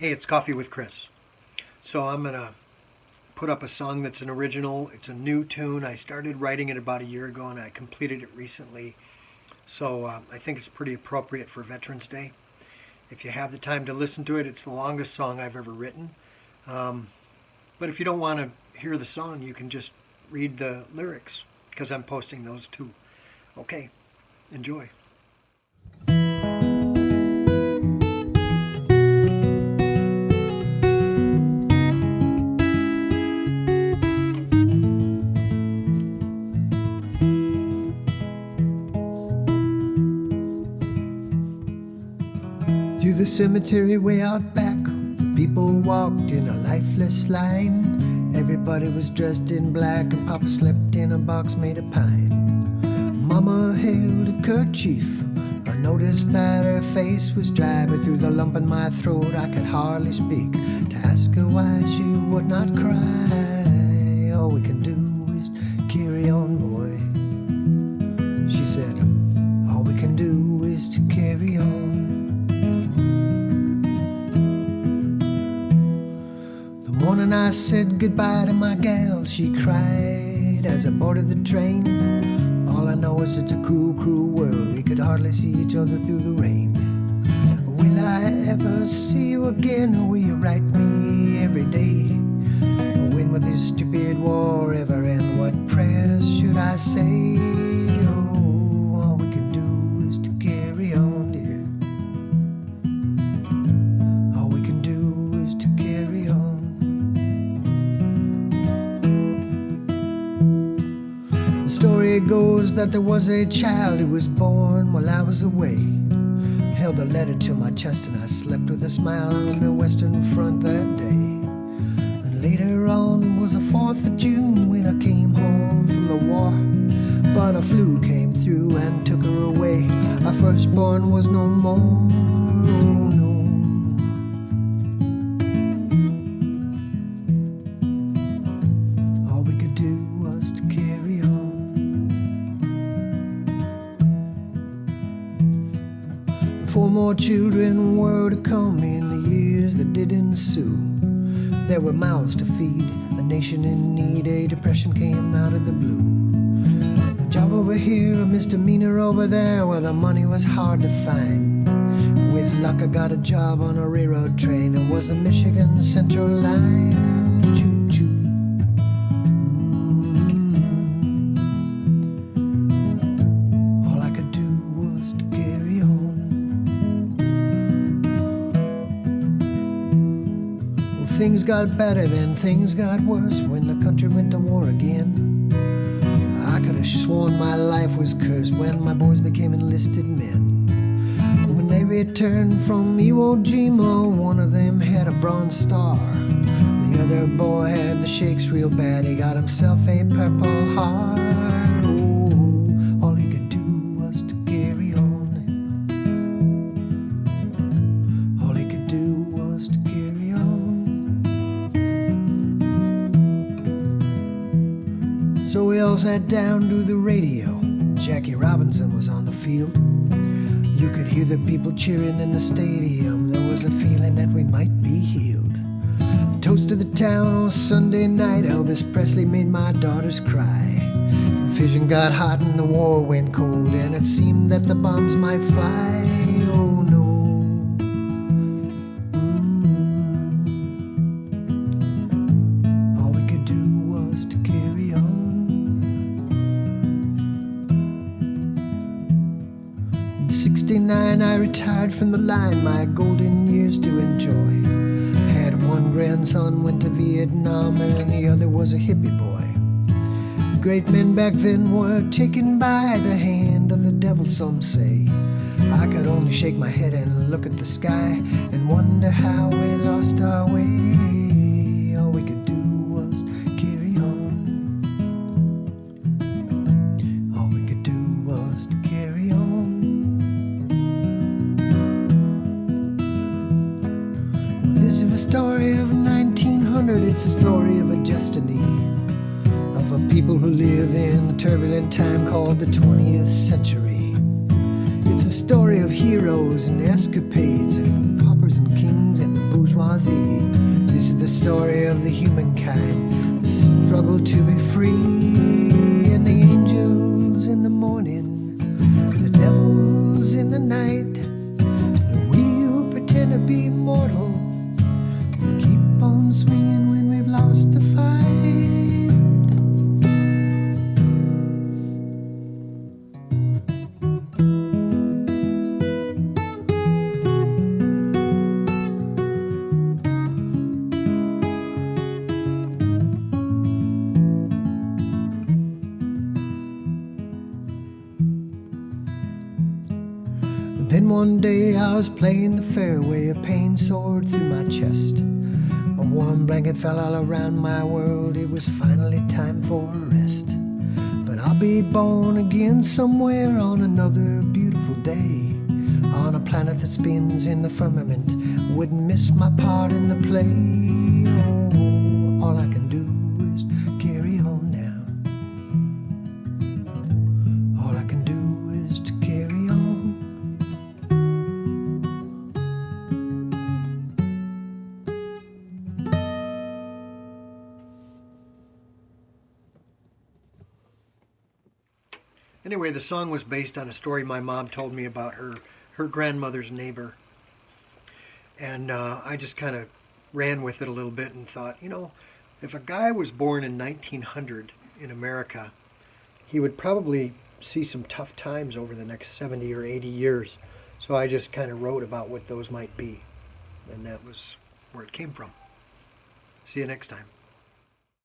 Hey, it's Coffee with Kris. So I'm going to put up a song that's an original. It's a new tune. I started writing it about a year ago and I completed it recently. So I think it's pretty appropriate for Veterans Day. If you have the time to listen to it, it's the longest song I've ever written. But if you don't want to hear the song, you can just read the lyrics because I'm posting those too. Okay, enjoy. Through the cemetery way out back, the people walked in a lifeless line. Everybody was dressed in black and Poppa slept in a box made of pine. Momma held a kerchief. I noticed that her face was dry, but through the lump in my throat I could hardly speak. To ask her why she would not cry. All we can do is carry on, boy, she said. All we can do is to carry on. Morning I said goodbye to my gal. She cried as I boarded the train. All I know is it's a cruel, cruel world. We could hardly see each other through the rain. Will I ever see you again, or will you write me every day? When will this stupid war ever end? What prayers should I say? Oh, all we can do is to carry on, dear. All we can do is to carry on. The story goes that there was a child who was born while I was away. Held a letter to my chest and I slept with a smile on the western front that day. And later on it was the 4th of June when I came home from the war. But a flu came through and took her away. Our firstborn was no more, oh no. All we could do was to carry on. 4 more children were to come in the years that did ensue. There were mouths to feed, a nation in need. A depression came out of the blue. A job over here, a misdemeanor over there. Well, the money was hard to find. With luck I got a job on a railroad train. It was the Michigan Central Line. Choo-choo. All I could do was to carry on. Things got better, then things got worse when the country went to war again. I could have sworn my life was cursed when my boys became enlisted men. When they returned from Iwo Jima, one of them had a Bronze Star. The other boy had the shakes real bad. He got himself a Purple Heart. Oh, all he could do was to carry on. All he could do was to carry on. So we all sat down to the radio. Jackie Robinson was on the field. You could hear the people cheering in the stadium. There was a feeling that we might be healed. Toast to the town on Sunday night. Elvis Presley made my daughters cry. Vision got hot and the war went cold, and it seemed that the bombs might fly. Oh no. All we could do was to carry on. In '69 I retired from the line, my golden years to enjoy. Had one grandson, went to Vietnam, and the other was a hippie boy. Great men back then were taken by the hand of the devil, some say. I could only shake my head and look at the sky and wonder how we lost our way. All we could do was carry on. All we could do was to carry on. This is the story of 1900. It's a story of a destiny, of a people who live in a turbulent time called the 20th century. It's a story of heroes and escapades and paupers and kings and the bourgeois chimpanzee. This is the story of the humankind, the struggle to be free, and the angels in the morning, the devils in the night, and we who pretend to be mortal, we keep on swinging when we've lost the fight. Then one day I was playing the fairway, a pain soared through my chest. A warm blanket fell all around my world, it was finally time for a rest. But I'll be born again somewhere on another beautiful day, on a planet that spins in the firmament, wouldn't miss my part in the play. Oh, all I can do is carry on now. All I can do is to carry on. Anyway, the song was based on a story my mom told me about her grandmother's neighbor. And I just kind of ran with it a little bit and thought, if a guy was born in 1900 in America, he would probably see some tough times over the next 70 or 80 years. So I just kind of wrote about what those might be. And that was where it came from. See you next time.